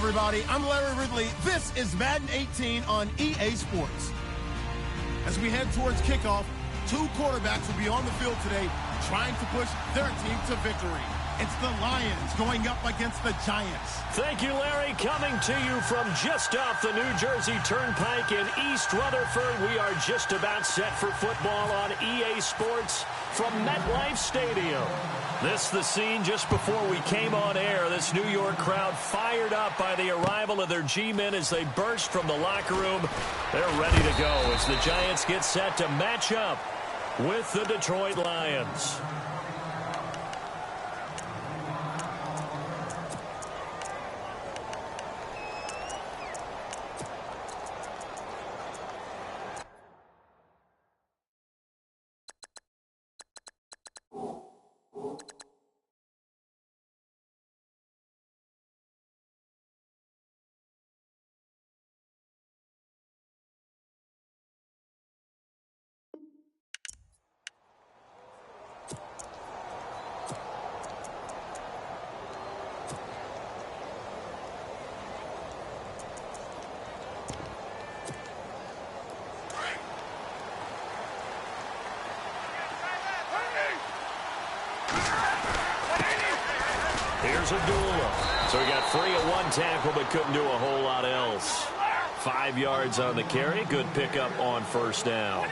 everybody. I'm Larry Ridley. This is Madden 18 on EA Sports. As we head towards kickoff, two quarterbacks will be on the field today trying to push their team to victory. It's the Lions going up against the Giants. Thank you, Larry. Coming to you from just off the New Jersey Turnpike in East Rutherford. We are just about set for football on EA Sports from MetLife Stadium. This the scene just before we came on air. This New York crowd fired up by the arrival of their G-men as they burst from the locker room. They're ready to go as the Giants get set to match up with the Detroit Lions. Here's Abdullah. So he got free at one tackle but couldn't do a whole lot else. 5 yards on the carry. Good pickup on first down.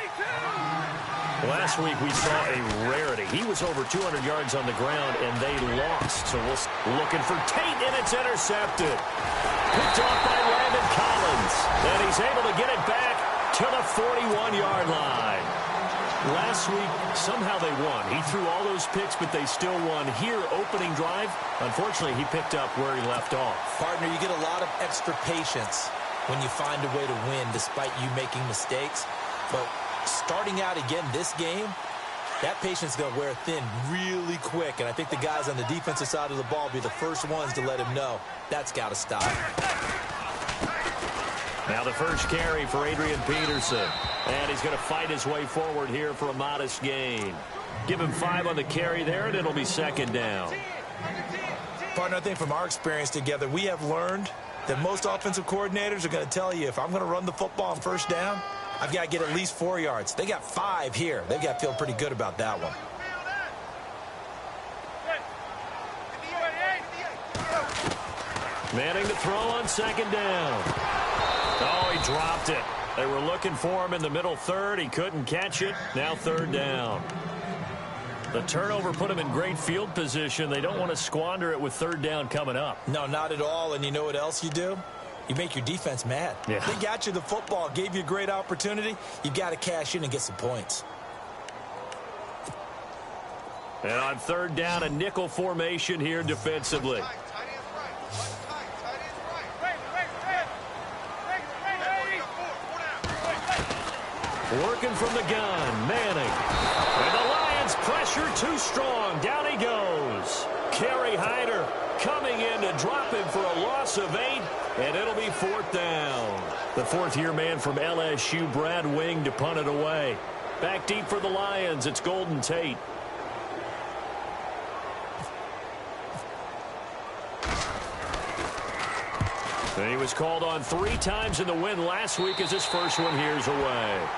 Last week we saw a rarity. He was over 200 yards on the ground and they lost. So we're looking for Tate and it's intercepted. Picked off by Landon Collins. And he's able to get it back to the 41-yard line. Last week, somehow they won. He threw all those picks, but they still won. Here, opening drive, unfortunately, he picked up where he left off. Partner, you get a lot of extra patience when you find a way to win despite you making mistakes. But starting out again this game, that patience is going to wear thin really quick. And I think the guys on the defensive side of the ball will be the first ones to let him know that's got to stop. Now the first carry for Adrian Peterson. And he's going to fight his way forward here for a modest gain. Give him 5 on the carry there, and it'll be second down. Partner, I think from our experience together, we have learned that most offensive coordinators are going to tell you, if I'm going to run the football on first down, I've got to get at least 4 yards. They got 5 here. They've got to feel pretty good about that one. Manning to throw on second down. Oh, he dropped it. They were looking for him in the middle third. He couldn't catch it. Now third down. The turnover put him in great field position. They don't want to squander it with third down coming up. No, not at all. And you know what else you do? You make your defense mad. Yeah. They got you the football, gave you a great opportunity. You got to cash in and get some points. And on third down, a nickel formation here defensively. Working from the gun, Manning. And the Lions pressure too strong. Down he goes. Kerry Hyder coming in to drop him for a loss of 8, and it'll be fourth down. The fourth-year man from LSU, Brad Wing, to punt it away. Back deep for the Lions, it's Golden Tate. And he was called on 3 times in the win last week as his first one here's away.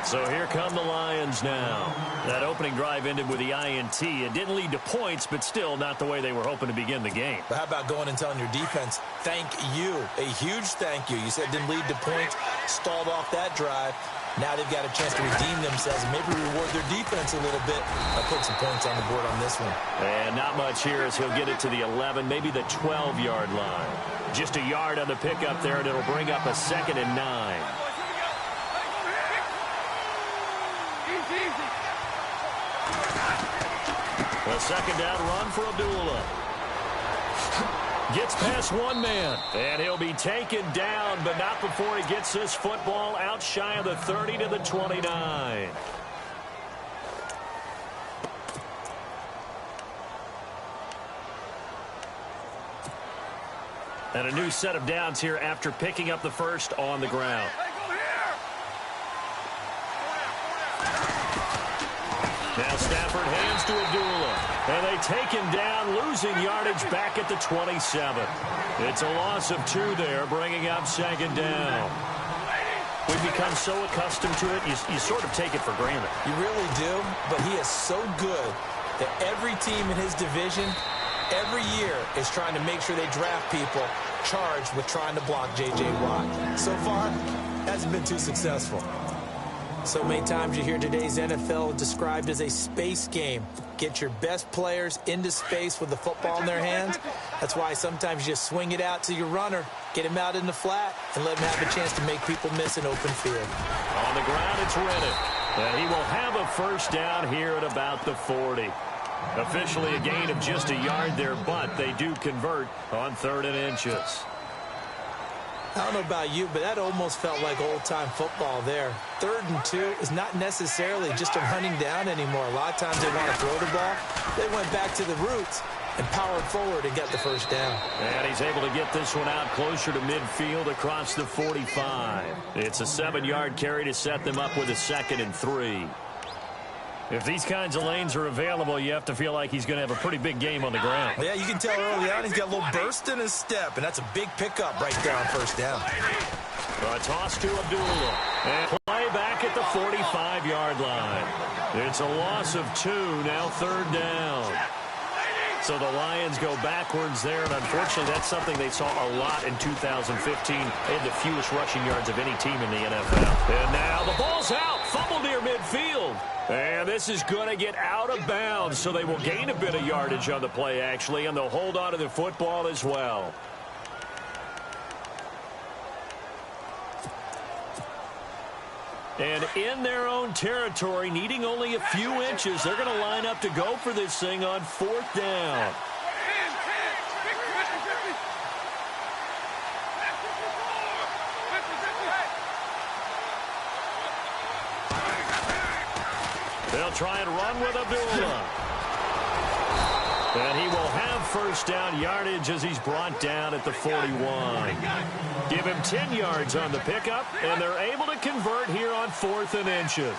So here come the Lions now. That opening drive ended with the INT. It didn't lead to points, but still not the way they were hoping to begin the game. But how about going and telling your defense, thank you, a huge thank you. You said it didn't lead to points, stalled off that drive. Now they've got a chance to redeem themselves and maybe reward their defense a little bit by putting some points on the board on this one. And not much here as he'll get it to the 11, maybe the 12-yard line. Just a yard on the pickup there, and it'll bring up a 2nd and 9. A second down run for Abdullah. Gets past one man, and he'll be taken down, but not before he gets this football out shy of the 30 to the 29. And a new set of downs here after picking up the first on the ground. Now Stafford hands to Abdullah. And they take him down, losing yardage back at the 27. It's a loss of 2 there, bringing up 2nd down. We've become so accustomed to it, you sort of take it for granted. You really do, but he is so good that every team in his division, every year, is trying to make sure they draft people charged with trying to block J.J. Watt. So far, hasn't been too successful. So many times you hear today's NFL described as a space game. Get your best players into space with the football in their hands. That's why sometimes you just swing it out to your runner, get him out in the flat, and let him have a chance to make people miss an open field. On the ground, it's Reddick. And he will have a 1st down here at about the 40. Officially a gain of just a yard there, but they do convert on 3rd and inches. I don't know about you, but that almost felt like old-time football there. 3rd and 2 is not necessarily just a running down anymore. A lot of times they want to throw the ball. They went back to the roots and powered forward and got the 1st down. And he's able to get this one out closer to midfield across the 45. It's a 7-yard carry to set them up with a 2nd and 3. If these kinds of lanes are available, you have to feel like he's going to have a pretty big game on the ground. Yeah, you can tell early on he's got a little burst in his step, and that's a big pickup right there on 1st down. A toss to Abdullah. And play back at the 45-yard line. It's a loss of 2, now 3rd down. So the Lions go backwards there, and unfortunately that's something they saw a lot in 2015. They had the fewest rushing yards of any team in the NFL. And now the ball's out, fumbled near midfield. And this is going to get out of bounds, so they will gain a bit of yardage on the play, actually, and they'll hold on to the football as well. And in their own territory, needing only a few inches, they're going to line up to go for this thing on 4th down. They'll try and run with Abdullah. And he will have 1st down yardage as he's brought down at the 41. Give him 10 yards on the pickup, and they're able to convert here on 4th and inches.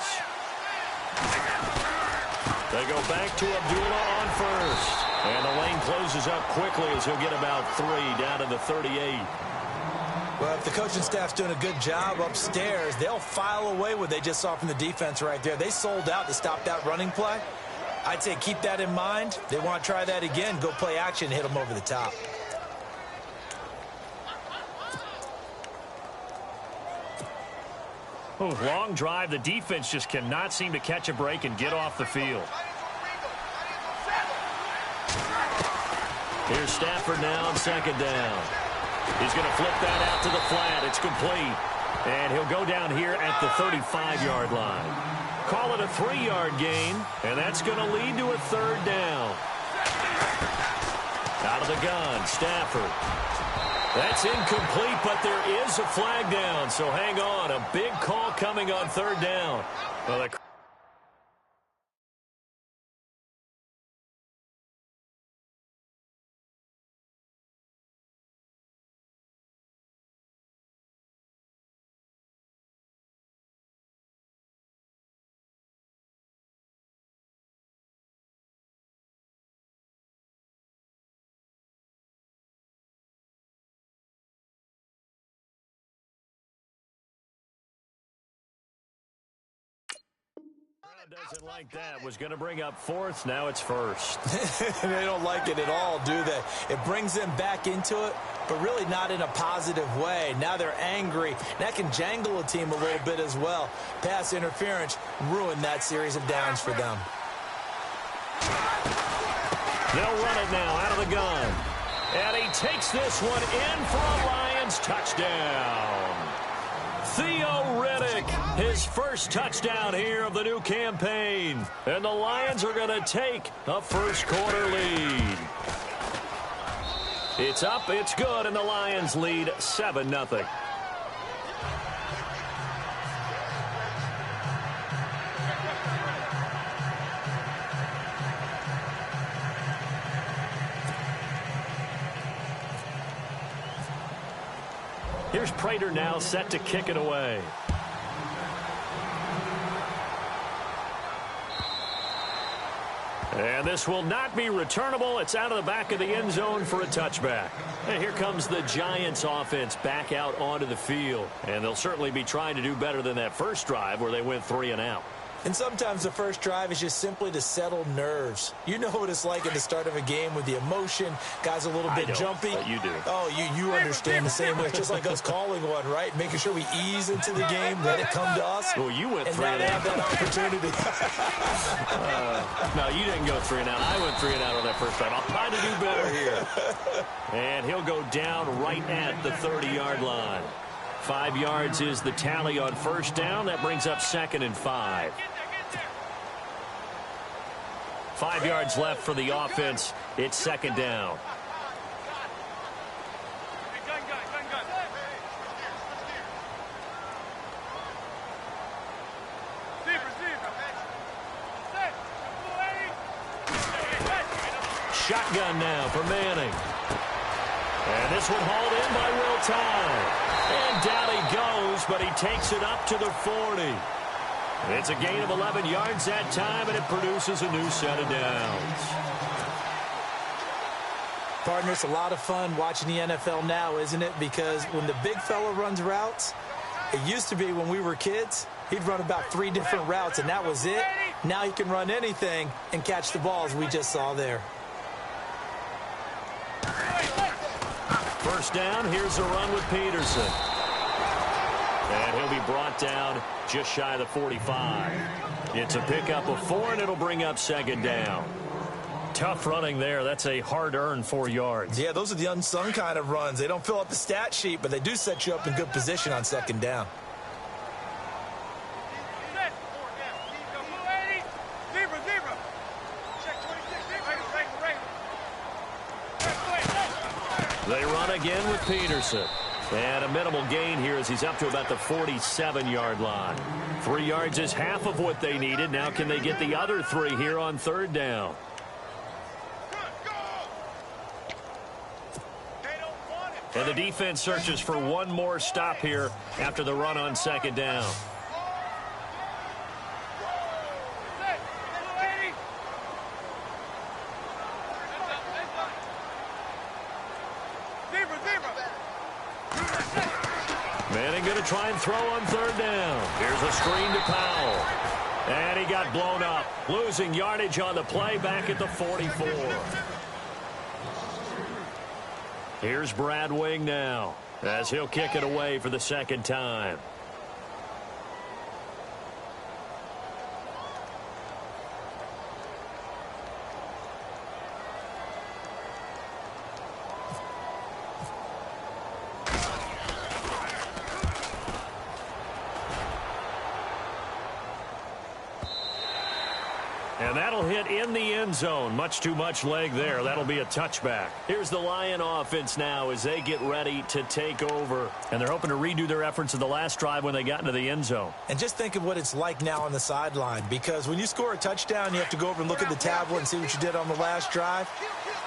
They go back to Abdullah on 1st. And the lane closes up quickly as he'll get about 3 down to the 38. Well, if the coaching staff's doing a good job upstairs, they'll file away what they just saw from the defense right there. They sold out to stop that running play. I'd say keep that in mind. They want to try that again, go play action, hit them over the top. Oh, long drive. The defense just cannot seem to catch a break and get off the field. Here's Stafford now on 2nd down. He's going to flip that out to the flat. It's complete. And he'll go down here at the 35-yard line. Call it a 3-yard gain, and that's going to lead to a 3rd down. Out of the gun, Stafford. That's incomplete, but there is a flag down, so hang on. A big call coming on 3rd down. Well, doesn't like that. Was going to bring up 4th. Now it's 1st. They don't like it at all, do they? It brings them back into it, but really not in a positive way. Now they're angry. That can jangle a team a little bit as well. Pass interference ruined that series of downs for them. They'll run it now out of the gun. And he takes this one in for a Lions touchdown. Theo Riddick, his 1st touchdown here of the new campaign. And the Lions are going to take a 1st quarter lead. It's up, it's good, and the Lions lead 7-0. Here's Prater now set to kick it away. And this will not be returnable. It's out of the back of the end zone for a touchback. And here comes the Giants offense back out onto the field. And they'll certainly be trying to do better than that first drive where they went 3 and out. And sometimes the first drive is just simply to settle nerves. You know what it's like at the start of a game with the emotion. Guys a little bit jumpy. But you do. Oh, you understand the same way. It's just like us calling one, right? Making sure we ease into the game, let it come to us. Well, you went and 3 and out. Have that opportunity. No, you didn't go 3 and out. I went 3 and out on that first drive. I'll try to do better here. And he'll go down right at the 30-yard line. 5 yards is the tally on first down. That brings up 2nd and 5. 5 yards left for the offense. It's 2nd down. Shotgun now for Manning. And this one hauled in by Will Tye. And down he goes, but he takes it up to the 40. It's a gain of 11 yards that time, and it produces a new set of downs. Partner, it's a lot of fun watching the NFL now, isn't it? Because when the big fella runs routes, it used to be when we were kids, he'd run about 3 different routes, and that was it. Now he can run anything and catch the balls we just saw there. First down, here's a run with Peterson. And he'll be brought down just shy of the 45. It's a pickup of 4, and it'll bring up 2nd down. Tough running there. That's a hard-earned 4 yards. Yeah, those are the unsung kind of runs. They don't fill up the stat sheet, but they do set you up in good position on 2nd down. They run again with Peterson. And a minimal gain here as he's up to about the 47-yard line. 3 yards is half of what they needed. Now can they get the other 3 here on 3rd down? And the defense searches for one more stop here after the run on 2nd down. Manning going to try and throw on 3rd down. Here's a screen to Powell. And he got blown up. Losing yardage on the play back at the 44. Here's Brad Wing now as he'll kick it away for the 2nd time. And that'll hit in the end zone. Much too much leg there. That'll be a touchback. Here's the Lion offense now as they get ready to take over. And they're hoping to redo their efforts of the last drive when they got into the end zone. And just think of what it's like now on the sideline. Because when you score a touchdown, you have to go over and look at the tablet and see what you did on the last drive.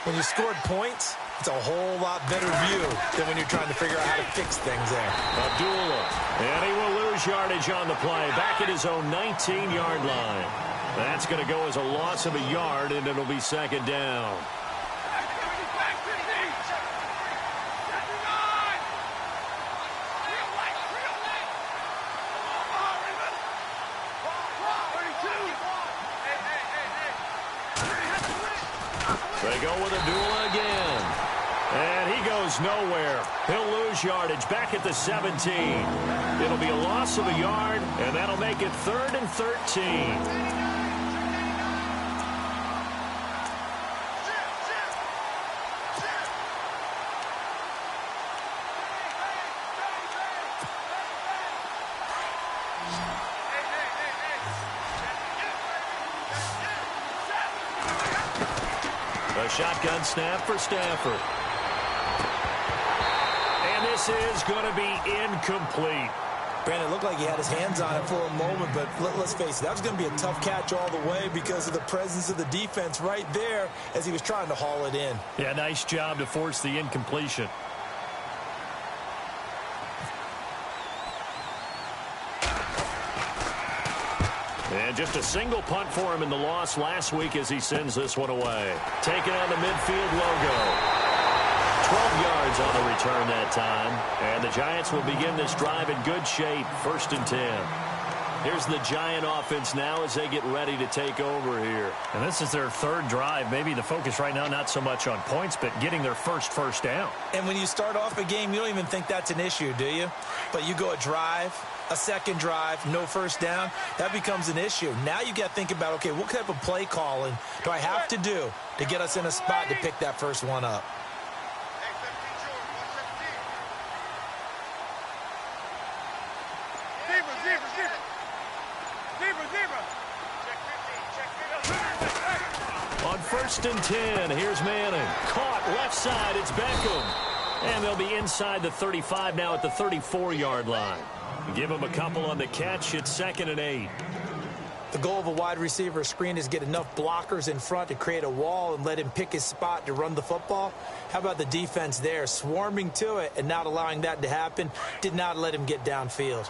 When you scored points, it's a whole lot better view than when you're trying to figure out how to fix things there. Abdullah. And he will lose yardage on the play. Back at his own 19-yard line. That's going to go as a loss of a yard, and it'll be 2nd down. They go with Abdullah again. And he goes nowhere. He'll lose yardage back at the 17. It'll be a loss of a yard, and that'll make it 3rd and 13. A shotgun snap for Stafford. And this is going to be incomplete. Brandon, it looked like he had his hands on it for a moment, but let's face it, that was going to be a tough catch all the way because of the presence of the defense right there as he was trying to haul it in. Yeah, nice job to force the incompletion. And just a single punt for him in the loss last week as he sends this one away. Taking on the midfield logo. 12 yards on the return that time. And the Giants will begin this drive in good shape. 1st and 10. Here's the Giant offense now as they get ready to take over here. And this is their 3rd drive. Maybe the focus right now not so much on points, but getting their first down. And when you start off a game, you don't even think that's an issue, do you? But you go a drive, a 2nd drive, no first down, that becomes an issue. Now you got to think about, okay, what type of play calling do I have to do to get us in a spot to pick that first one up? On 1st and 10, here's Manning. Caught left side, it's Beckham. And they'll be inside the 35 now at the 34-yard line. Give him a couple on the catch. It's 2nd and 8. The goal of a wide receiver screen is get enough blockers in front to create a wall and let him pick his spot to run the football. How about the defense there, swarming to it and not allowing that to happen? Did not let him get downfield.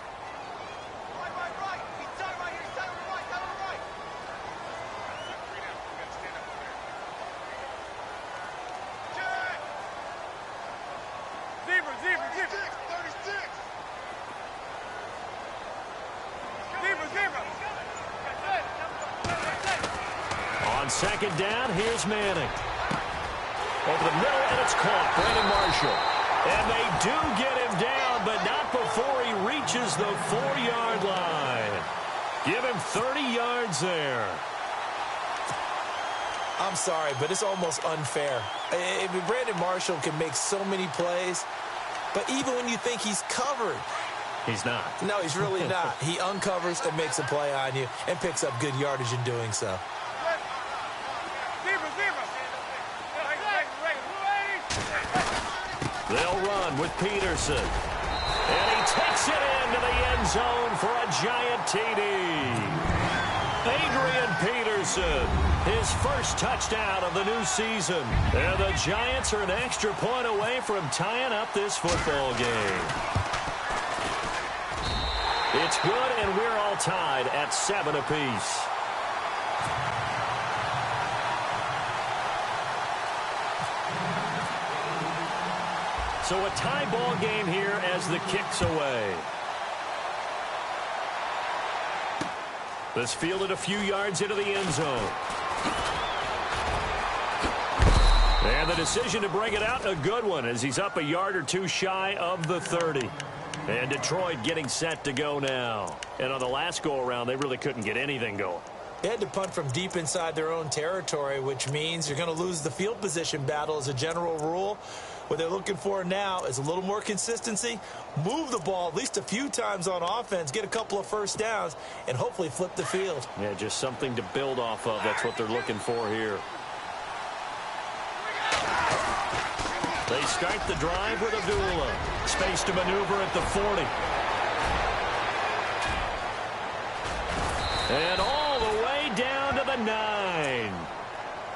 On 2nd down, here's Manning. Over the middle, and it's caught. Brandon Marshall. And they do get him down, but not before he reaches the 4-yard line. Give him 30 yards there. I'm sorry, but it's almost unfair. Brandon Marshall can make so many plays, but even when you think he's covered, he's not. No, he's really not. He uncovers and makes a play on you and picks up good yardage in doing so. They'll run with Peterson. And he takes it into the end zone for a Giant TD. Adrian Peterson, his first touchdown of the new season. And the Giants are an extra point away from tying up this football game. It's good, and we're all tied at 7 apiece. So a tie ball game here as the kick's away. This fielded a few yards into the end zone. And the decision to bring it out, a good one, as he's up a yard or two shy of the 30. And Detroit getting set to go now. And on the last go-around, they really couldn't get anything going. They had to punt from deep inside their own territory, which means you're going to lose the field position battle as a general rule. What they're looking for now is a little more consistency, move the ball at least a few times on offense, get a couple of first downs, and hopefully flip the field. Yeah, just something to build off of. That's what they're looking for here. They start the drive with Abdullah. Space to maneuver at the 40. And all the way down to the 9.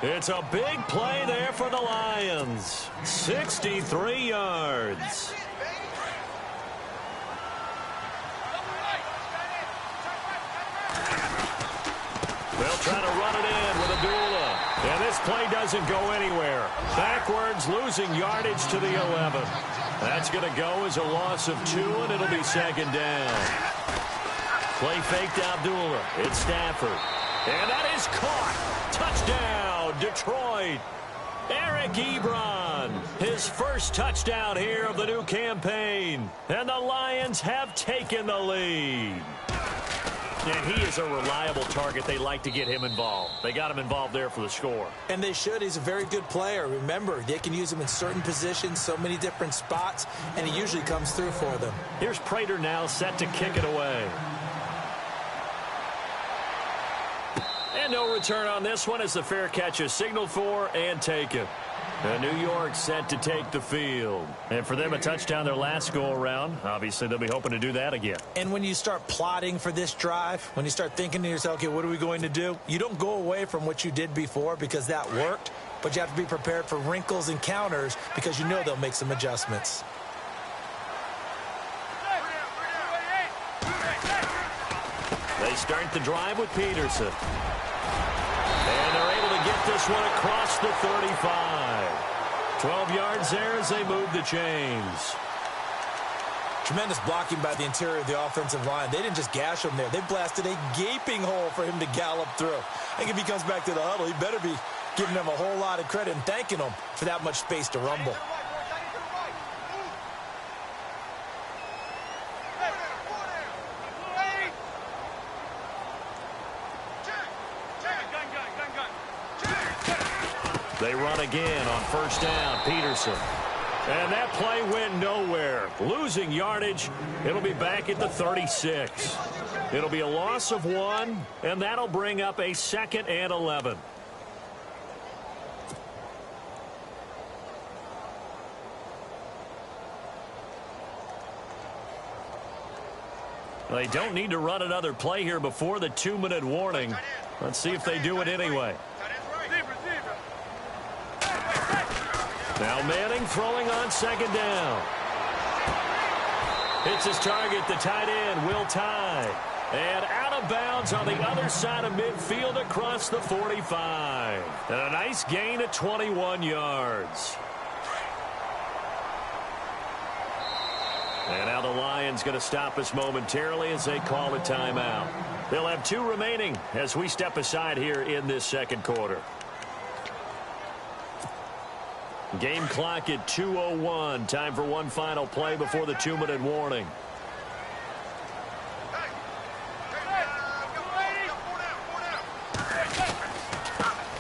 It's a big play there for the Lions. 63 yards. They'll try to run it in with Abdullah. And this play doesn't go anywhere. Backwards, losing yardage to the 11. That's going to go as a loss of 2, and it'll be 2nd down. Play fake to Abdullah. It's Stafford. And that is caught. Touchdown, Detroit. Eric Ebron, his first touchdown here of the new campaign. And the Lions have taken the lead. And he is a reliable target. They like to get him involved. They got him involved there for the score. And they should. He's a very good player. Remember, they can use him in certain positions, so many different spots, and he usually comes through for them. Here's Prater now set to kick it away. And no return on this one as the fair catch is signaled for and taken. And New York set to take the field. And for them, a touchdown their last go-around. Obviously, they'll be hoping to do that again. And when you start plotting for this drive, when you start thinking to yourself, okay, what are we going to do? You don't go away from what you did before because that worked, but you have to be prepared for wrinkles and counters because you know they'll make some adjustments. They start the drive with Peterson. And they're able to get this one across the 35. 12 yards there as they move the chains. Tremendous blocking by the interior of the offensive line. They didn't just gash him there. They blasted a gaping hole for him to gallop through. I think if he comes back to the huddle, he better be giving them a whole lot of credit and thanking them for that much space to rumble. They run again on first down. Peterson. And that play went nowhere. Losing yardage. It'll be back at the 36. It'll be a loss of 1, and that'll bring up a 2nd and 11. They don't need to run another play here before the 2-minute warning. Let's see if they do it anyway. Now Manning throwing on 2nd down. Hits his target, the tight end, Will Tye. And out of bounds on the other side of midfield across the 45. And a nice gain of 21 yards. And now the Lions going to stop us momentarily as they call a timeout. They'll have 2 remaining as we step aside here in this second quarter. Game clock at 2:01. Time for one final play before the 2-minute warning.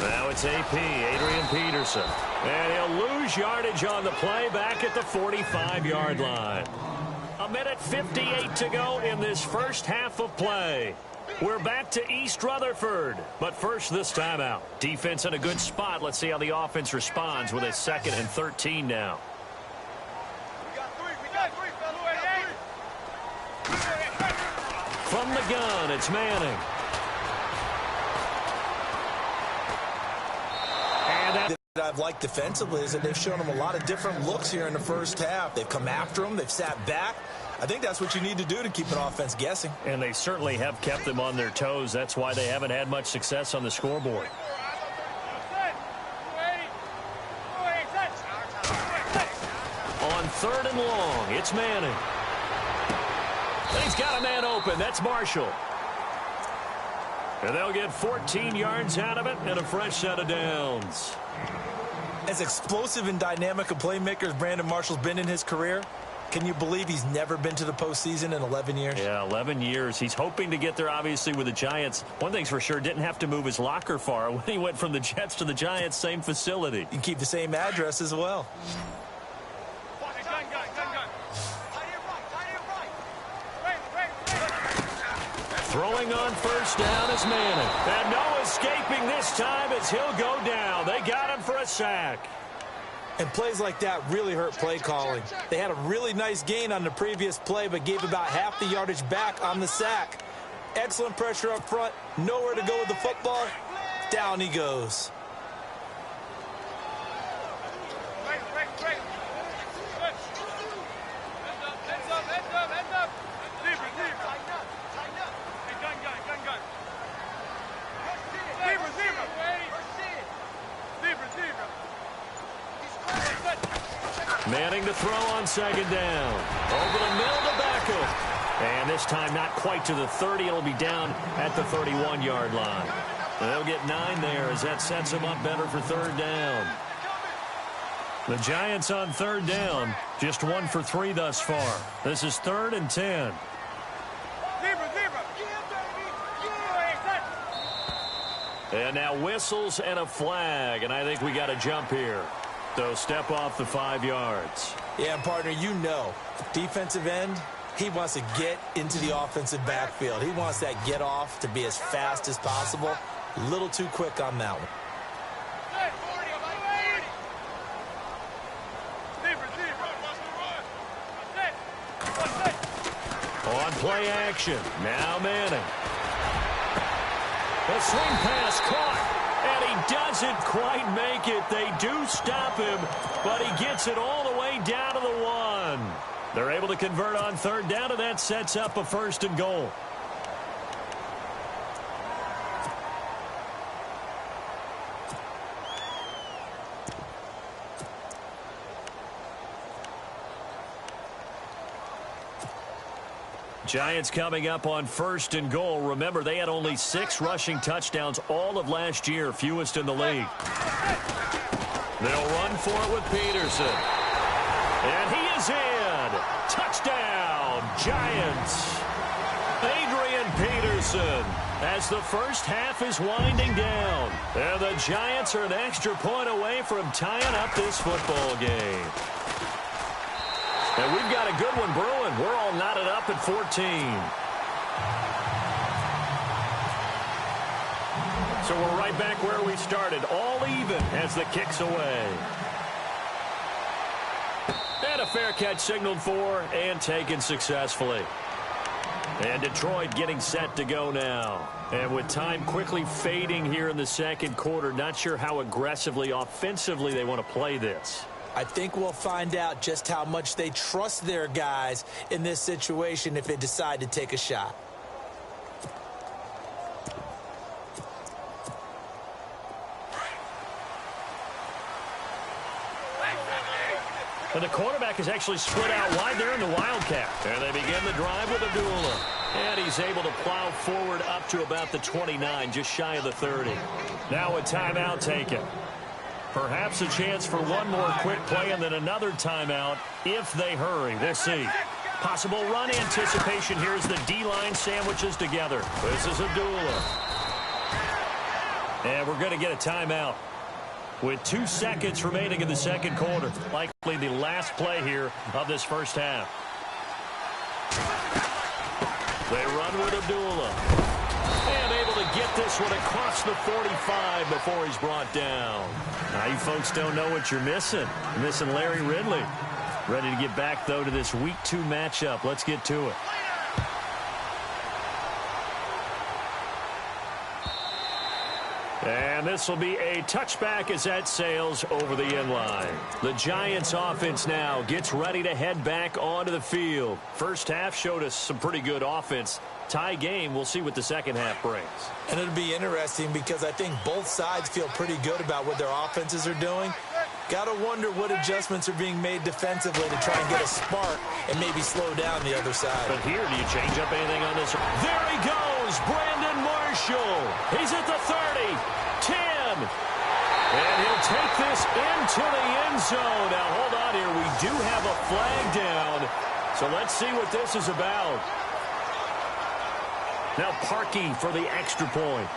Now it's AP, Adrian Peterson. And he'll lose yardage on the play back at the 45-yard line. 1:58 to go in this first half of play. We're back to East Rutherford. But first, this timeout. Defense in a good spot. Let's see how the offense responds with a 2nd and 13 now. From the gun, it's Manning. And that I've liked defensively is that they've shown them a lot of different looks here in the first half. They've come after them. They've sat back. I think that's what you need to do to keep an offense guessing. And they certainly have kept them on their toes. That's why they haven't had much success on the scoreboard. On 3rd and long, it's Manning. And he's got a man open. That's Marshall. And they'll get 14 yards out of it and a fresh set of downs. As explosive and dynamic a playmaker as Brandon Marshall's been in his career, can you believe he's never been to the postseason in 11 years? Yeah, 11 years. He's hoping to get there, obviously, with the Giants. One thing's for sure, didn't have to move his locker far. When he went from the Jets to the Giants, same facility. You can keep the same address as well. Throwing on first down is Manning. And no escaping this time as he'll go down. They got him for a sack. And plays like that really hurt play calling. They had a really nice gain on the previous play, but gave about half the yardage back on the sack. Excellent pressure up front. Nowhere to go with the football. Down he goes. Manning to throw on 2nd down. Over the middle to Beckham. And this time not quite to the 30. It'll be down at the 31-yard line. And they'll get 9 there as that sets them up better for 3rd down. The Giants on 3rd down. Just 1 for 3 thus far. This is 3rd and 10. And now whistles and a flag. And I think we got a jump here. So step off the 5 yards. Yeah, and partner, you know, defensive end, he wants to get into the offensive backfield. He wants that get off to be as fast as possible. A little too quick on that one. On play action. Now Manning. The swing pass caught. And he doesn't quite make it. They do stop him, but he gets it all the way down to the 1. They're able to convert on 3rd down, and that sets up a 1st and goal. Giants coming up on 1st and goal. Remember, they had only 6 rushing touchdowns all of last year, fewest in the league. They'll run for it with Peterson. And he is in. Touchdown, Giants. Adrian Peterson, as the first half is winding down. And the Giants are an extra point away from tying up this football game. And we've got a good one brewing. We're all knotted up at 14. So we're right back where we started, all even as the kick's away. And a fair catch signaled for and taken successfully. And Detroit getting set to go now. And with time quickly fading here in the second quarter, not sure how aggressively, offensively they want to play this. I think we'll find out just how much they trust their guys in this situation if they decide to take a shot. And the quarterback is actually split out wide there in the Wildcat. And they begin the drive with Abdullah. And he's able to plow forward up to about the 29, just shy of the 30. Now a timeout taken. Perhaps a chance for one more quick play and then another timeout if they hurry. We'll see. Possible run anticipation here as the D-line sandwiches together. This is Abdullah. And we're going to get a timeout with 2 seconds remaining in the second quarter. Likely the last play here of this first half. They run with Abdullah. And able to get this one across the 45 before he's brought down. Now you folks don't know what you're missing. You're missing Larry Ridley. Ready to get back, though, to this Week 2 matchup. Let's get to it. And this will be a touchback as that sails over the end line. The Giants offense now gets ready to head back onto the field. First half showed us some pretty good offense. Tie game, we'll see what the second half brings. And it'll be interesting because I think both sides feel pretty good about what their offenses are doing. Got to wonder what adjustments are being made defensively to try and get a spark and maybe slow down the other side. But here, do you change up anything on this? There he goes, Brandon Marshall. He's at the 30, 10. And he'll take this into the end zone. Now, hold on here. We do have a flag down. So let's see what this is about. Now Parkey for the extra point.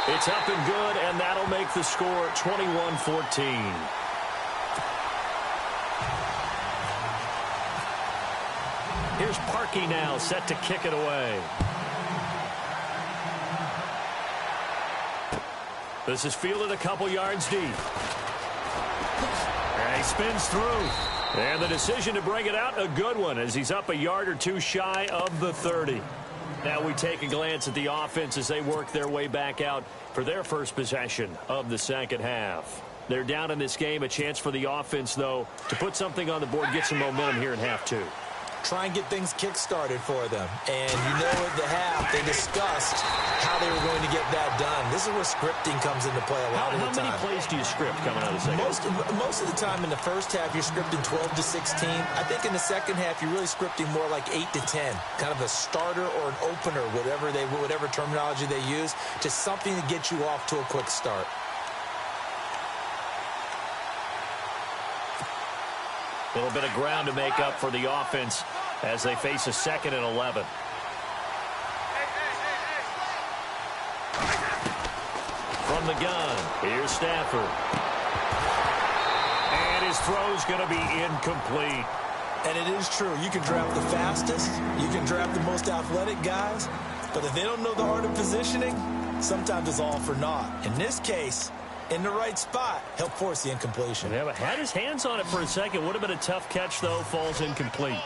It's up and good, and that'll make the score 21-14. Here's Parkey now, set to kick it away. This is fielded a couple yards deep. And he spins through. And the decision to bring it out, a good one, as he's up a yard or two shy of the 30. Now we take a glance at the offense as they work their way back out for their first possession of the second half. They're down in this game. A chance for the offense, though, to put something on the board, get some momentum here in half 2. Try and get things kick-started for them. And you know at the half, they discussed how they were going to get that done. This is where scripting comes into play a lot of the time. How many plays do you script coming out of the second half? Most of the time in the first half, you're scripting 12 to 16. I think in the second half, you're really scripting more like 8 to 10. Kind of a starter or an opener, whatever terminology they use, just something to get you off to a quick start. A little bit of ground to make up for the offense as they face a 2nd and 11. From the gun, here's Stafford. And his throw's going to be incomplete. And it is true. You can draft the fastest. You can draft the most athletic guys. But if they don't know the art of positioning, sometimes it's all for naught. In this case, in the right spot, he'll force the incompletion. Yeah, but had his hands on it for a second. Would have been a tough catch, though. Falls incomplete.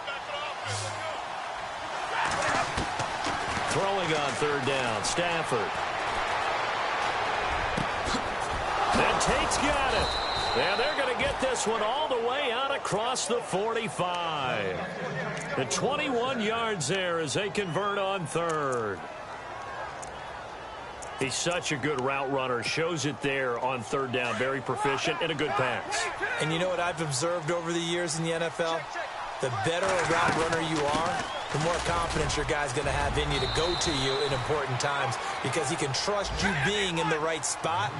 Throwing on 3rd down, Stafford. And Tate's got it. Yeah, they're going to get this one all the way out across the 45. The 21 yards there as they convert on 3rd. He's such a good route runner. Shows it there on third down. Very proficient and a good pass. And you know what I've observed over the years in the NFL? The better a route runner you are, the more confidence your guy's going to have in you to go to you in important times because he can trust you being in the right spot,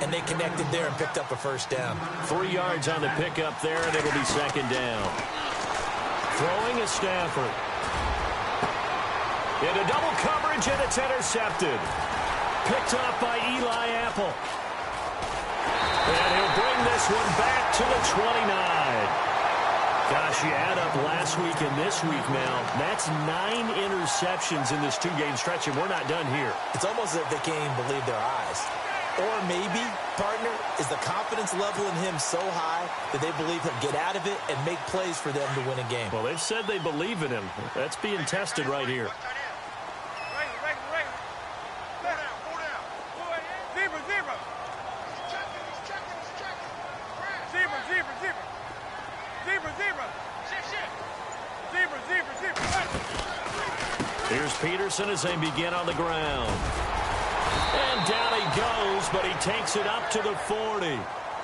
and they connected there and picked up a first down. 3 yards on the pickup there, and it'll be second down. Throwing is Stafford. Into double coverage, and it's intercepted. Picked off by Eli Apple. And he'll bring this one back to the 29. Gosh, you add up last week and this week now. That's 9 interceptions in this 2-game stretch, and we're not done here. It's almost as if they can't even believe their eyes. Or maybe, partner, is the confidence level in him so high that they believe he'll get out of it and make plays for them to win a game. Well, they've said they believe in him. That's being tested right here. Here's Peterson as they begin on the ground. And down he goes, but he takes it up to the 40.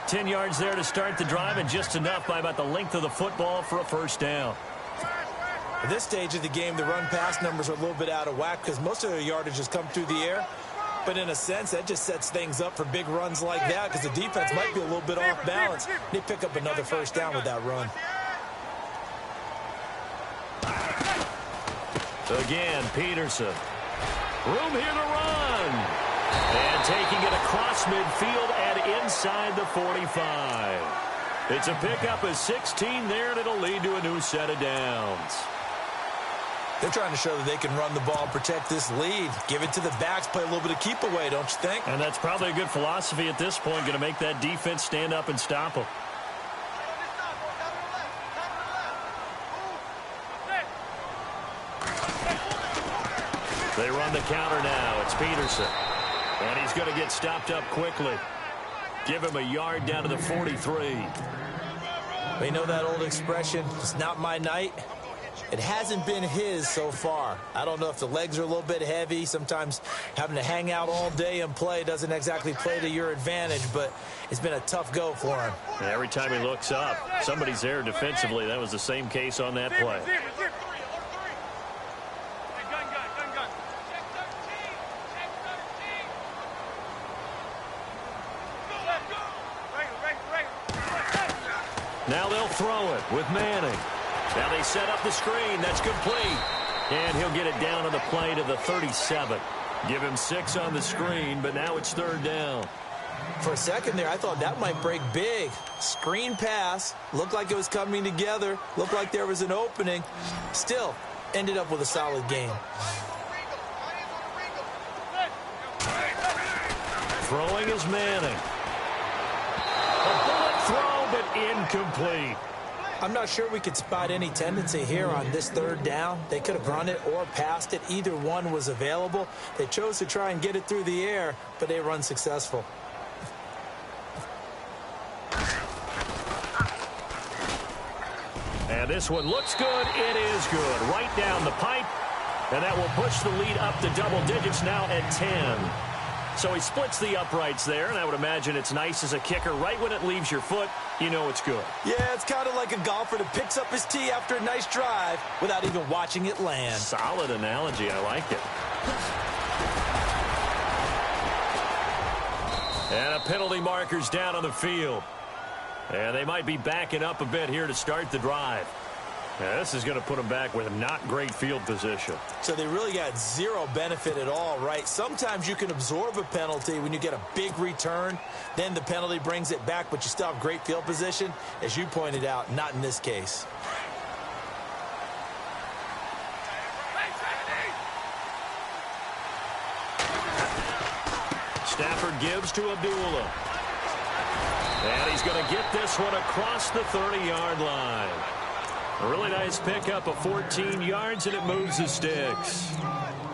10 yards there to start the drive, and just enough by about the length of the football for a first down. At this stage of the game, the run-pass numbers are a little bit out of whack because most of their yardage has come through the air. But in a sense, that just sets things up for big runs like that because the defense might be a little bit off balance. They pick up another first down with that run. Again, Peterson. Room here to run. And taking it across midfield and inside the 45. It's a pickup of 16 there, and it'll lead to a new set of downs. They're trying to show that they can run the ball, protect this lead. Give it to the backs, play a little bit of keep away, don't you think? And that's probably a good philosophy at this point, going to make that defense stand up and stop them. They run the counter now. It's Peterson. And he's going to get stopped up quickly. Give him a yard down to the 43. They know that old expression, it's not my night. It hasn't been his so far. I don't know if the legs are a little bit heavy. Sometimes having to hang out all day and play doesn't exactly play to your advantage, but it's been a tough go for him. And every time he looks up, somebody's there defensively. That was the same case on that play. Now they'll throw it with Manning. Now they set up the screen. That's complete. And he'll get it down on the play to the 37. Give him 6 on the screen, but now it's third down. For a second there, I thought that might break big. Screen pass. Looked like it was coming together. Looked like there was an opening. Still, ended up with a solid game. Throwing is Manning. A bullet throw, but incomplete. I'm not sure we could spot any tendency here on this third down. They could have run it or passed it. Either one was available. They chose to try and get it through the air, but they run successful. And this one looks good. It is good. Right down the pipe. And that will push the lead up to double digits now at 10. So he splits the uprights there, and I would imagine it's nice as a kicker. Right when it leaves your foot, you know it's good. Yeah, it's kind of like a golfer that picks up his tee after a nice drive without even watching it land. Solid analogy. I like it. And a penalty marker's down on the field. And they might be backing up a bit here to start the drive. Now, this is going to put them back with not great field position. So they really got zero benefit at all, right? Sometimes you can absorb a penalty when you get a big return. Then the penalty brings it back, but you still have great field position. As you pointed out, not in this case. Stafford gives to Abdullah. And he's going to get this one across the 30-yard line. A really nice pickup of 14 yards, and it moves the sticks.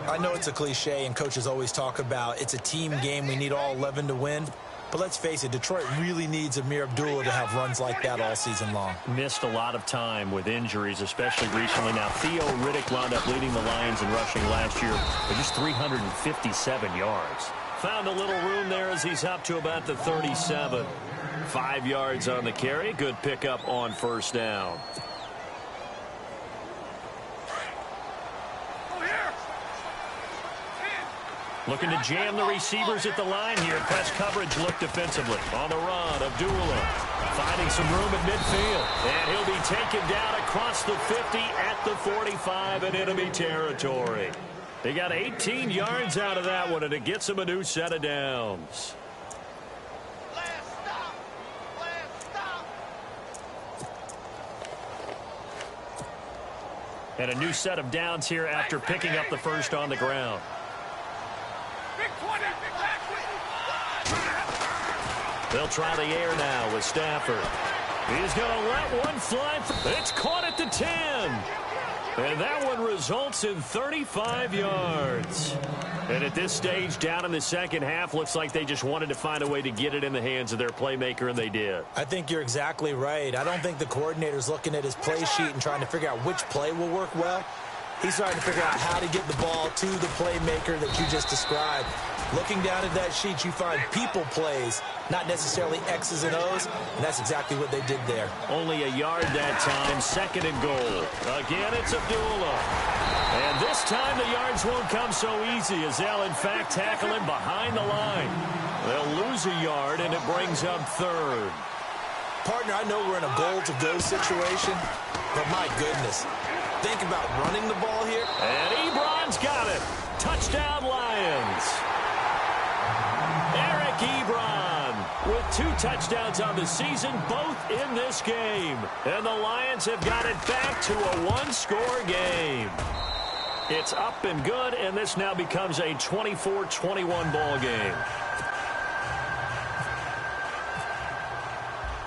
I know it's a cliche, and coaches always talk about it's a team game. We need all 11 to win. But let's face it, Detroit really needs Amir Abdullah to have runs like that all season long. Missed a lot of time with injuries, especially recently. Now, Theo Riddick wound up leading the Lions in rushing last year with just 357 yards. Found a little room there as he's up to about the 37. 5 yards on the carry. Good pickup on first down. Looking to jam the receivers at the line here. Press coverage look defensively. On the run, Abdullah finding some room at midfield. And he'll be taken down across the 50 at the 45 in enemy territory. They got 18 yards out of that one, and it gets him a new set of downs. And a new set of downs here after picking up the first on the ground. They'll try the air now with Stafford. He's going to let one fly. It's caught at the 10. And that one results in 35 yards. And at this stage, down in the second half, looks like they just wanted to find a way to get it in the hands of their playmaker, and they did. I think you're exactly right. I don't think the coordinator's looking at his play sheet and trying to figure out which play will work well. He's trying to figure out how to get the ball to the playmaker that you just described. Looking down at that sheet, you find people plays, not necessarily X's and O's, and that's exactly what they did there. Only a yard that time, second and goal. Again, it's Abdullah. And this time the yards won't come so easy as they'll, in fact, tackle him behind the line. They'll lose a yard, and it brings up third. Partner, I know we're in a goal-to-go situation, but my goodness. Think about running the ball here. And Ebron's got it. Touchdown, Lions. Eric Ebron with 2 touchdowns on the season, both in this game. And the Lions have got it back to a 1-score game. It's up and good, and this now becomes a 24-21 ball game.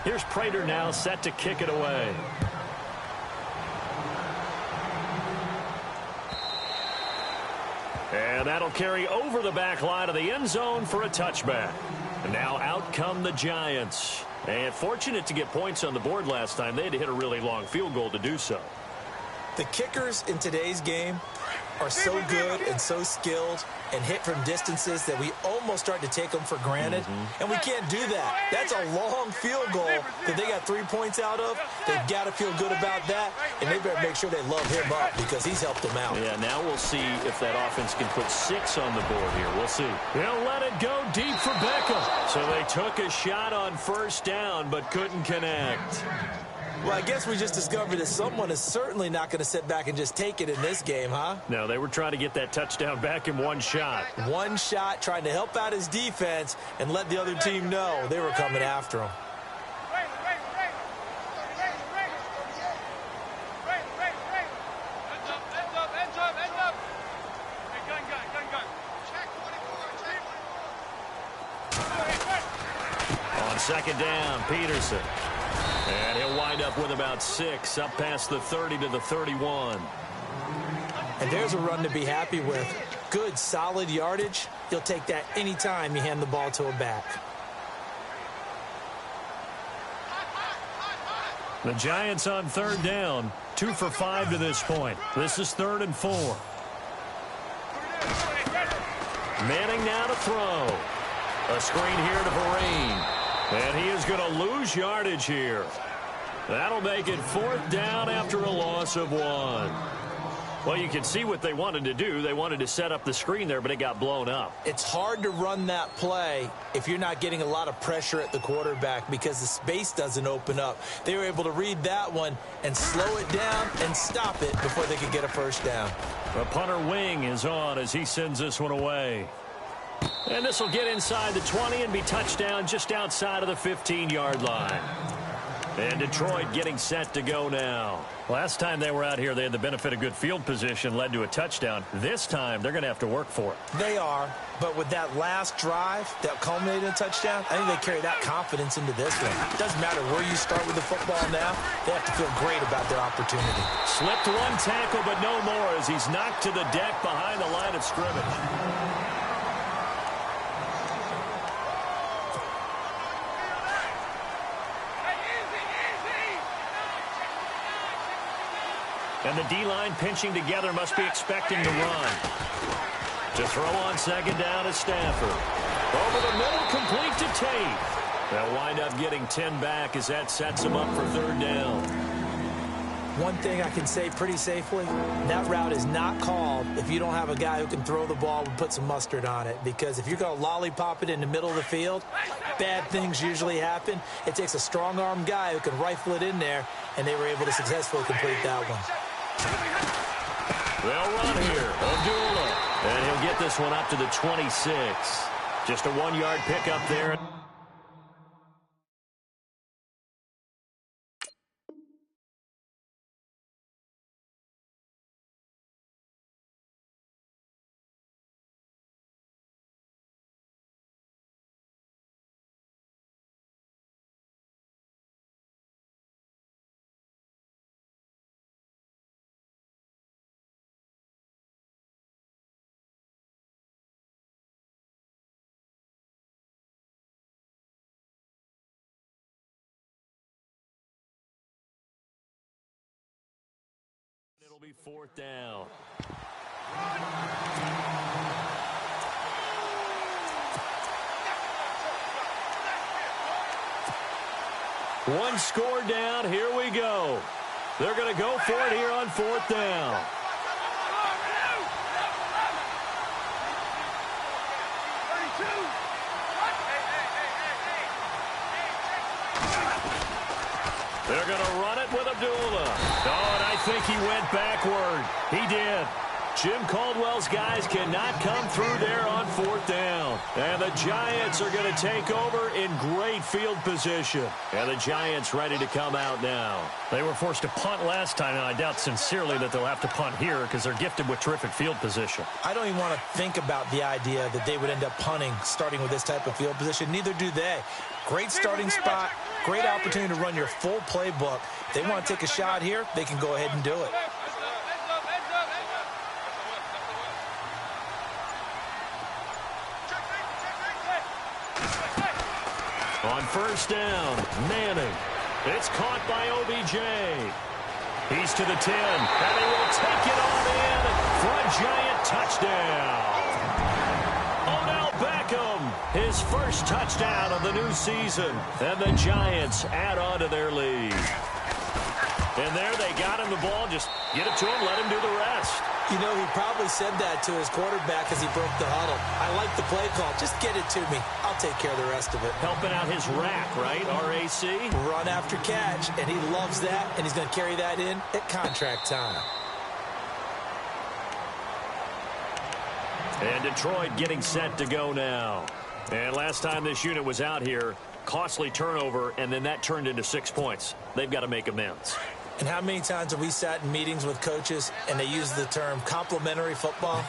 Here's Prater now set to kick it away. And that'll carry over the back line of the end zone for a touchback. And now out come the Giants. And fortunate to get points on the board last time. They had to hit a really long field goal to do so. The kickers in today's game are so good and so skilled and hit from distances that we almost start to take them for granted. And we can't do that. That's a long field goal that they got 3 points out of. They've got to feel good about that, and they better make sure they love him up because he's helped them out. Yeah, now we'll see if that offense can put 6 on the board here. We'll see. They'll let it go deep for Beckham. So they took a shot on first down but couldn't connect. Well, I guess we just discovered that someone is certainly not going to sit back and just take it in this game, huh? No, they were trying to get that touchdown back in one shot. One shot, trying to help out his defense and let the other team know they were coming after him. On second down, Peterson. And he'll wind up with about 6, up past the 30 to the 31. And there's a run to be happy with. Good, solid yardage. You'll take that anytime you hand the ball to a back. The Giants on third down, 2 for 5 to this point. This is 3rd and 4. Manning now to throw. A screen here to Vereen. And he is going to lose yardage here. That'll make it 4th down after a loss of 1. Well, you can see what they wanted to do. They wanted to set up the screen there, but it got blown up. It's hard to run that play if you're not getting a lot of pressure at the quarterback because the space doesn't open up. They were able to read that one and slow it down and stop it before they could get a first down. The punter wing is on as he sends this one away. And this will get inside the 20 and be touchdown just outside of the 15-yard line. And Detroit getting set to go now. Last time they were out here, they had the benefit of good field position, led to a touchdown. This time, they're going to have to work for it. They are, but with that last drive that culminated in a touchdown, I think they carry that confidence into this one. It doesn't matter where you start with the football now. They have to feel great about their opportunity. Slipped one tackle, but no more as he's knocked to the deck behind the line of scrimmage. And the D-line pinching together, must be expecting to run. To throw on second down is Stafford. Over the middle, complete to Tate. They'll wind up getting 10 back as that sets them up for third down. One thing I can say pretty safely, that route is not called if you don't have a guy who can throw the ball and put some mustard on it. Because if you're going to lollipop it in the middle of the field, bad things usually happen. It takes a strong-arm guy who can rifle it in there, and they were able to successfully complete that one. They'll run here. Abdullah. And he'll get this one up to the 26. Just a 1-yard pickup there. It'll be fourth down. One score down. Here we go. They're going to go for it here on fourth down. They're going to run it with Abdullah. Oh, and I think he went backward. He did. Jim Caldwell's guys cannot come through there on fourth down. And the Giants are going to take over in great field position. And the Giants ready to come out now. They were forced to punt last time, and I doubt sincerely that they'll have to punt here because they're gifted with terrific field position. I don't even want to think about the idea that they would end up punting starting with this type of field position. Neither do they. Great starting spot, great opportunity to run your full playbook. If they want to take a shot here, they can go ahead and do it. On first down, Manning. It's caught by OBJ. He's to the 10, and he will take it on in for a Giant touchdown. Odell Beckham, his first touchdown of the new season, and the Giants add on to their lead. And there they got him the ball. Just get it to him, let him do the rest. You know, he probably said that to his quarterback as he broke the huddle. I like the play call. Just get it to me. I'll take care of the rest of it. Helping out his rack, right? RAC? Run after catch, and he loves that, and he's going to carry that in at contract time. And Detroit getting set to go now. And last time this unit was out here, costly turnover, and then that turned into 6 points. They've got to make amends. And how many times have we sat in meetings with coaches and they use the term complementary football?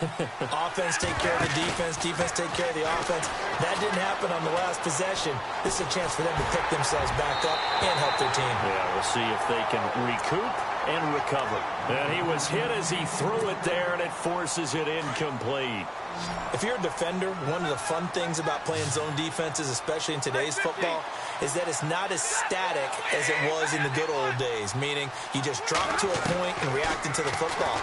Offense take care of the defense, defense take care of the offense. That didn't happen on the last possession. This is a chance for them to pick themselves back up and help their team. Yeah, we'll see if they can recoup and recover. And he was hit as he threw it there, and it forces it incomplete. If you're a defender, one of the fun things about playing zone defenses, especially in today's football, is that it's not as static as it was in the good old days, meaning you just drop to a point and react into the football.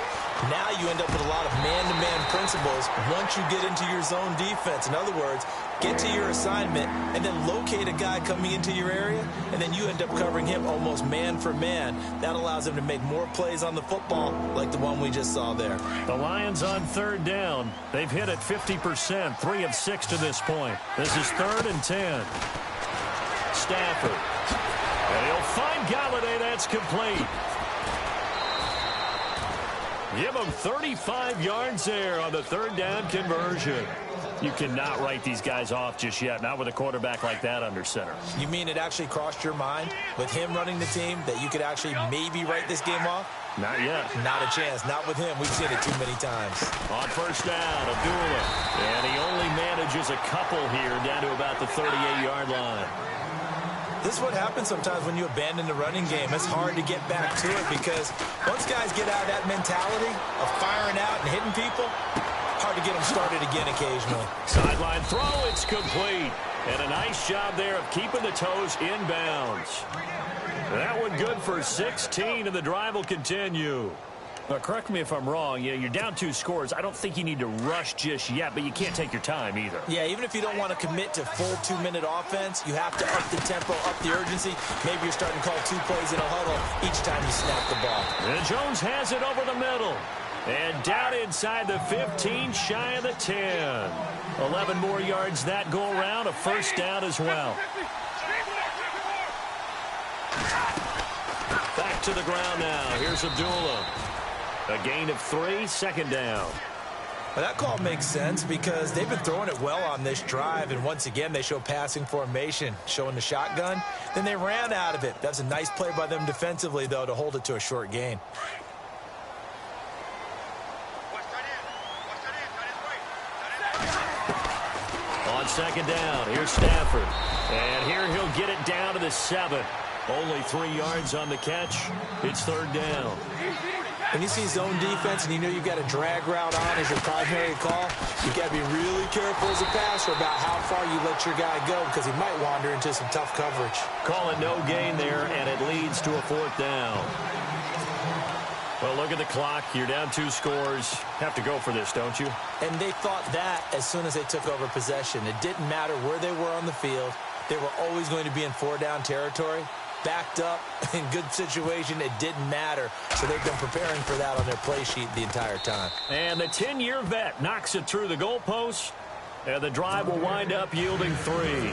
Now you end up with a lot of man-to-man principles once you get into your zone defense. In other words, get to your assignment and then locate a guy coming into your area, and then you end up covering him almost man for man. That allows him to make more plays on the football like the one we just saw there. The Lions on third down. They've hit it 50%, 3 of 6 to this point. This is 3rd and 10. Stafford. And he'll find Galladay. That's complete. Give him 35 yards there on the third down conversion. You cannot write these guys off just yet, not with a quarterback like that under center. You mean it actually crossed your mind with him running the team that you could actually maybe write this game off? Not yet. Not a chance. Not with him. We've seen it too many times. On first down, Abdullah. And he only manages a couple here down to about the 38-yard line. This is what happens sometimes when you abandon the running game. It's hard to get back to it because once guys get out of that mentality of firing out and hitting people, hard to get them started again occasionally. Sideline throw, it's complete. And a nice job there of keeping the toes inbounds. That one good for 16, and the drive will continue. Correct me if I'm wrong. You're down 2 scores. I don't think you need to rush just yet, but you can't take your time either. Yeah, even if you don't want to commit to full 2-minute offense, you have to up the tempo, up the urgency. Maybe you're starting to call 2 plays in a huddle each time you snap the ball. And Jones has it over the middle. And down inside the 15, shy of the 10. 11 more yards that go around, a first down as well. Back to the ground now. Here's Abdullah. A gain of 3, second down. Well, that call makes sense because they've been throwing it well on this drive, and once again they show passing formation, showing the shotgun. Then they ran out of it. That's a nice play by them defensively, though, to hold it to a short gain. On second down, here's Stafford. And here he'll get it down to the 7. Only 3 yards on the catch. It's third down. When you see zone defense and you know you've got a drag route on as your primary call, you've got to be really careful as a passer about how far you let your guy go because he might wander into some tough coverage. Call it no gain there, and it leads to a 4th down. Well, look at the clock. You're down 2 scores. Have to go for this, don't you? And they thought that as soon as they took over possession. It didn't matter where they were on the field. They were always going to be in 4-down territory. Backed up, in good situation, it didn't matter. So they've been preparing for that on their play sheet the entire time. And the 10-year vet knocks it through the goalpost, and the drive will wind up yielding 3.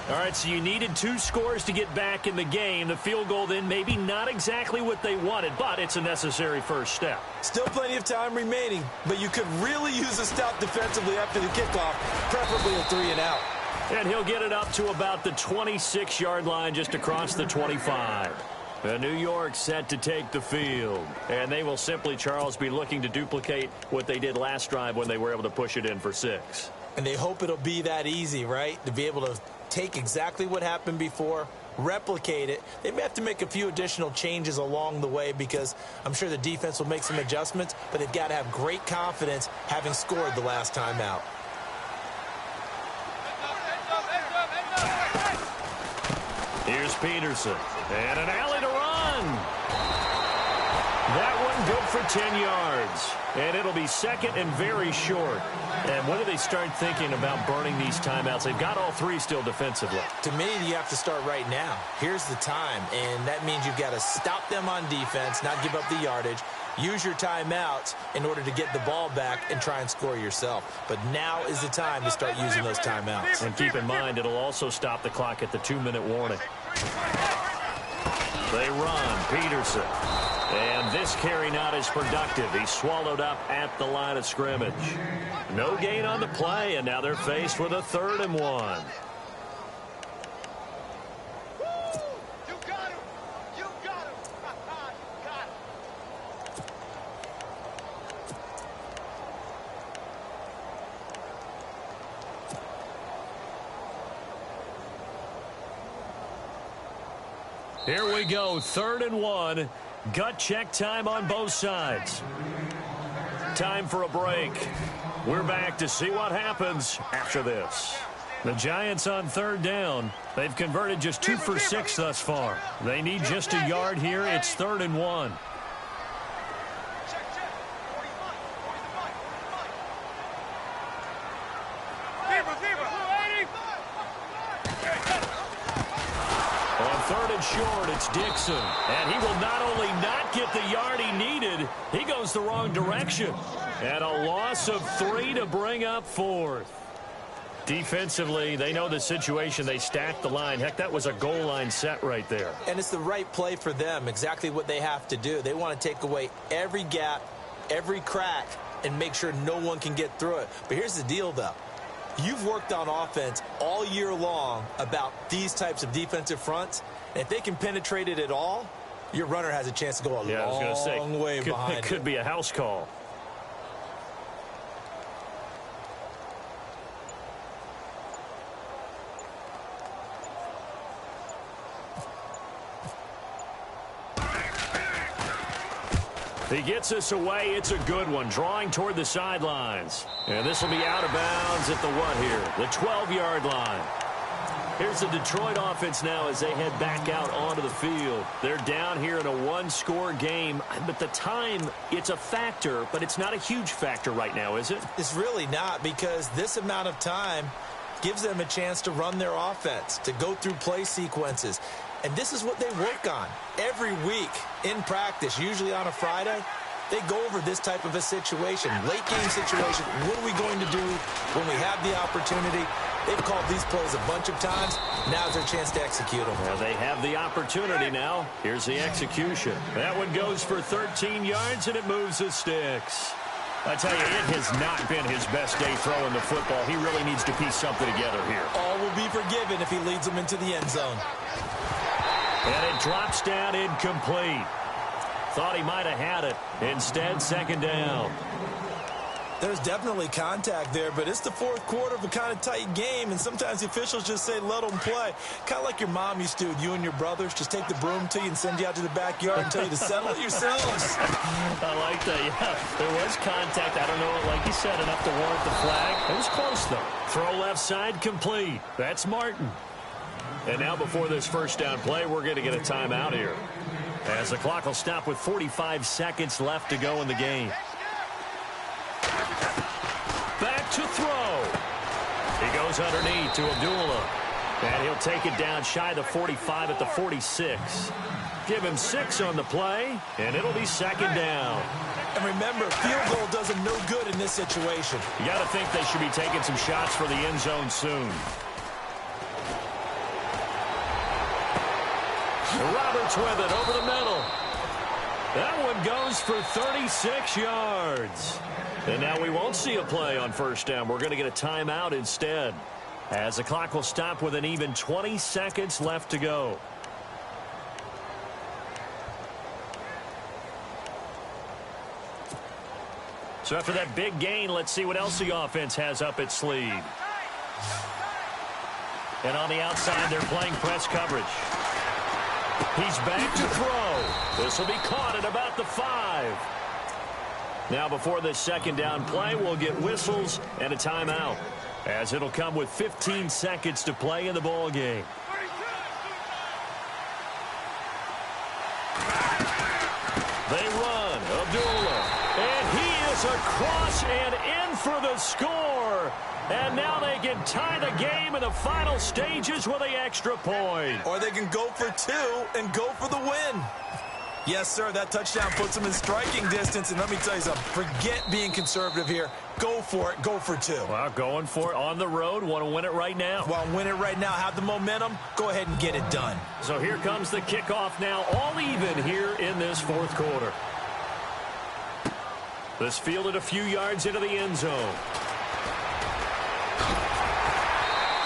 All right, so you needed 2 scores to get back in the game. The field goal then maybe not exactly what they wanted, but it's a necessary first step. Still plenty of time remaining, but you could really use a stop defensively after the kickoff, preferably a 3 and out. And he'll get it up to about the 26-yard line just across the 25. New York set to take the field. And they will simply, Charles, be looking to duplicate what they did last drive when they were able to push it in for 6. And they hope it'll be that easy, right? To be able to take exactly what happened before, replicate it. They may have to make a few additional changes along the way because I'm sure the defense will make some adjustments, but they've got to have great confidence having scored the last time out. Here's Peterson. And an alley to run. That one good for 10 yards. And it'll be second and very short. And when do they start thinking about burning these timeouts? They've got all 3 still defensively. To me, you have to start right now. Here's the time. And that means you've got to stop them on defense, not give up the yardage. Use your timeouts in order to get the ball back and try and score yourself. But now is the time to start using those timeouts. And keep in mind, it'll also stop the clock at the 2-minute warning. They run. Peterson. And this carry not as productive. He's swallowed up at the line of scrimmage. No gain on the play, and now they're faced with a 3rd and 1. Here we go, 3rd and 1. Gut check time on both sides. Time for a break. We're back to see what happens after this. The Giants on 3rd down. They've converted just 2 for 6 thus far. They need just a yard here. It's 3rd and 1. Short, it's Dixon. And he will not only not get the yard he needed, he goes the wrong direction. And a loss of 3 to bring up 4th. Defensively, they know the situation. They stacked the line. Heck, that was a goal line set right there. And it's the right play for them, exactly what they have to do. They want to take away every gap, every crack, and make sure no one can get through it. But here's the deal, though. You've worked on offense all year long about these types of defensive fronts. If they can penetrate it at all, your runner has a chance to go a long way behind it. Could be a house call. He gets us away. It's a good one. Drawing toward the sidelines. And this will be out of bounds at the what here? The 12-yard line. Here's the Detroit offense now as they head back out onto the field. They're down here in a one-score game, but the time, it's a factor, but it's not a huge factor right now, is it? It's really not, because this amount of time gives them a chance to run their offense, to go through play sequences. And this is what they work on every week in practice, usually on a Friday. They go over this type of a situation, late game situation. What are we going to do when we have the opportunity? They've called these plays a bunch of times. Now's their chance to execute them. Well, they have the opportunity now. Here's the execution. That one goes for 13 yards, and it moves the sticks. I tell you, it has not been his best day throwing the football. He really needs to piece something together here. All will be forgiven if he leads them into the end zone. And it drops down incomplete. Thought he might have had it. Instead, second down. There's definitely contact there, but it's the fourth quarter of a kind of tight game, and sometimes the officials just say, let them play. Kind of like your mom used to with you and your brothers. Just take the broom to you and send you out to the backyard and tell you to settle it yourselves. I like that, yeah. There was contact. I don't know, like you said, enough to warrant the flag. It was close, though. Throw left side complete. That's Martin. And now before this first down play, we're going to get a timeout here, as the clock will stop with 45 seconds left to go in the game. Back to throw. He goes underneath to Abdullah. And he'll take it down shy the 45 at the 46. Give him 6 on the play, and it'll be second down. And remember, field goal does him no good in this situation. You got to think they should be taking some shots for the end zone soon. Roberts with it over the middle. That one goes for 36 yards. And now we won't see a play on first down. We're going to get a timeout instead, as the clock will stop with an even 20 seconds left to go. So after that big gain, let's see what else the offense has up its sleeve. And on the outside, they're playing press coverage. He's back to throw. This will be caught at about the 5. Now before this second down play, we'll get whistles and a timeout, as it'll come with 15 seconds to play in the ball game. They run. Abdullah. And he is across and in for the score. And now they can tie the game in the final stages with the extra point. Or they can go for 2 and go for the win. Yes, sir, that touchdown puts them in striking distance. And let me tell you something, forget being conservative here. Go for it. Go for 2. Well, going for it on the road. Want to win it right now. Want to win it right now. Have the momentum. Go ahead and get it done. So here comes the kickoff now, all even here in this fourth quarter. This fielded a few yards into the end zone.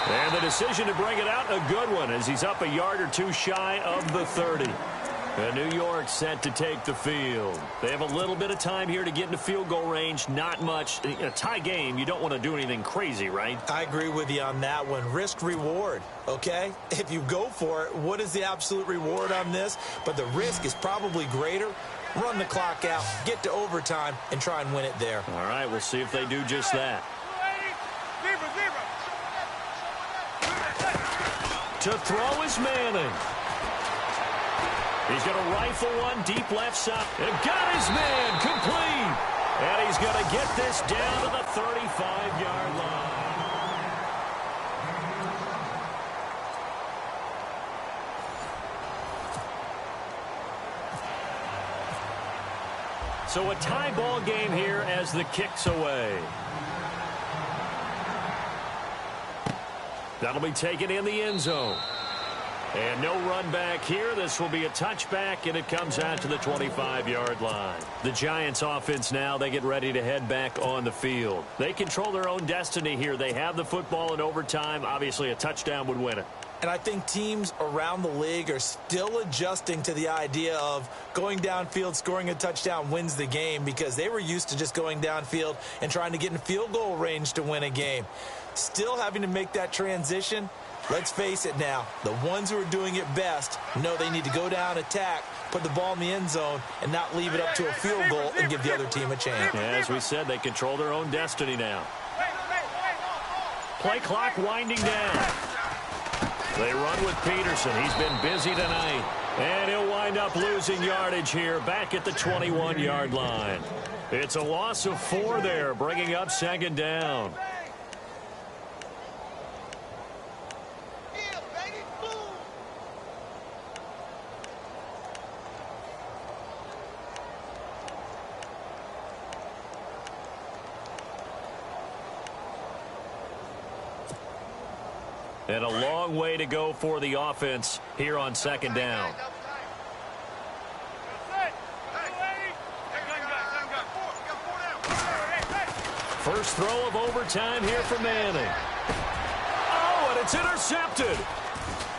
And the decision to bring it out, a good one, as he's up a yard or 2 shy of the 30. And New York set to take the field. They have a little bit of time here to get into field goal range. Not much. In a tie game, you don't want to do anything crazy, right? I agree with you on that one. Risk reward, okay? If you go for it, what is the absolute reward on this? But the risk is probably greater. Run the clock out, get to overtime, and try and win it there. All right, we'll see if they do just that. To throw is Manning. He's going to rifle one deep left side. And got his man complete. And he's going to get this down to the 35-yard line. So a tie ball game here as the kick's away. That'll be taken in the end zone. And no run back here. This will be a touchback, and it comes out to the 25-yard line. The Giants offense now, they get ready to head back on the field. They control their own destiny here. They have the football in overtime. Obviously, a touchdown would win it. And I think teams around the league are still adjusting to the idea of going downfield, scoring a touchdown wins the game, because they were used to just going downfield and trying to get in field goal range to win a game. Still having to make that transition. Let's face it now, the ones who are doing it best know they need to go down, attack, put the ball in the end zone, and not leave it up to a field goal and give the other team a chance. As we said, they control their own destiny now. Play clock winding down. They run with Peterson. He's been busy tonight. And he'll wind up losing yardage here back at the 21-yard line. It's a loss of 4 there, bringing up second down. And a long way to go for the offense here on second down. First throw of overtime here for Manning. Oh, and it's intercepted.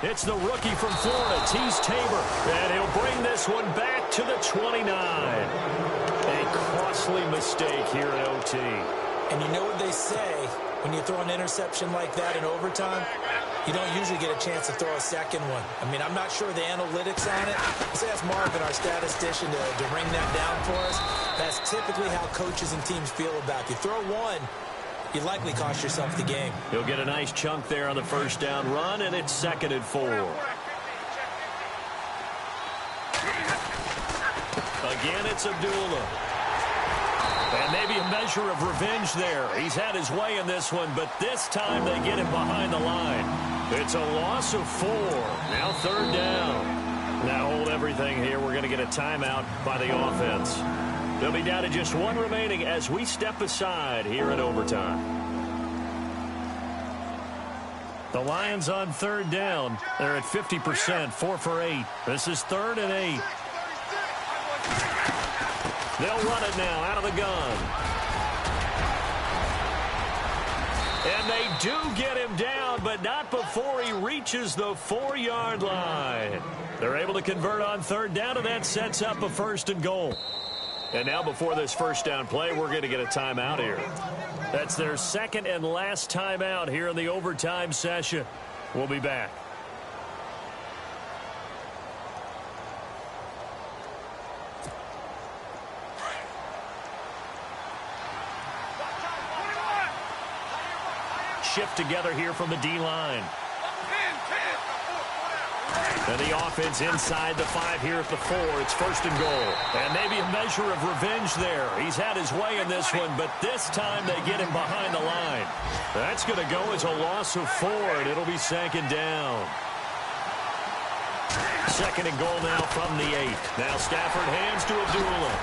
It's the rookie from Florida, Tease Tabor, and he'll bring this one back to the 29. A costly mistake here at OT. And you know what they say, when you throw an interception like that in overtime, you don't usually get a chance to throw a second one. I mean, I'm not sure the analytics on it. Let's ask Marvin, our statistician, to ring that down for us. That's typically how coaches and teams feel about it. You throw one, you likely cost yourself the game. He'll get a nice chunk there on the first down run, and it's 2nd and 4. Again, it's Abdullah. And maybe a measure of revenge there. He's had his way in this one, but this time they get him behind the line. It's a loss of 4. Now 3rd down. Now hold everything here. We're going to get a timeout by the offense. They'll be down to just 1 remaining as we step aside here in overtime. The Lions on 3rd down. They're at 50%, 4 for 8. This is 3rd and 8. They'll run it now out of the gun. And they do get him down, but not before he reaches the 4-yard line. They're able to convert on 3rd down, and that sets up a 1st and goal. And now before this first down play, we're going to get a timeout here. That's their 2nd and last timeout here in the overtime session. We'll be back. Shift together here from the D-line. And the offense inside the 5 here at the 4. It's 1st and goal. And maybe a measure of revenge there. He's had his way in this one, but this time they get him behind the line. That's going to go as a loss of 4, and it'll be 2nd down. 2nd and goal now from the 8. Now Stafford hands to Abdullah.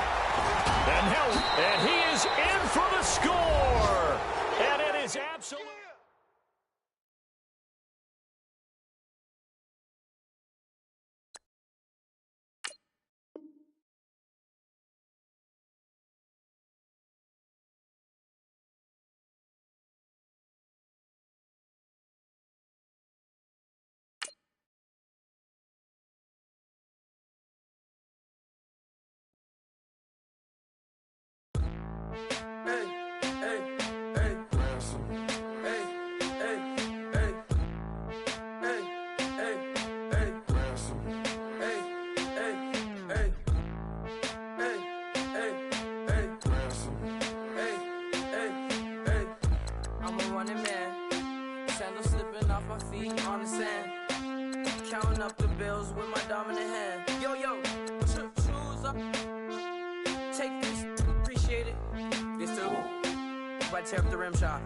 And he is in for the score. And it is absolutely... Tear up the rim shot.